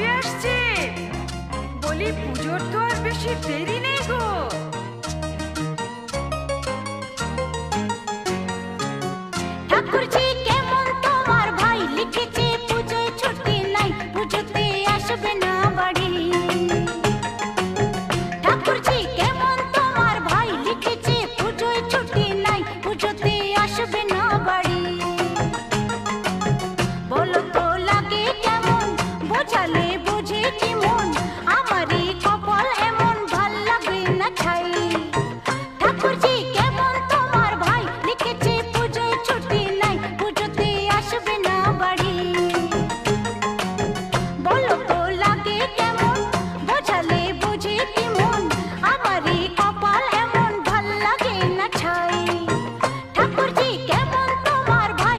কবে আসছে? বলি পুজোর তো আর বেশি দেরি নেই গো। ঠাকুরজি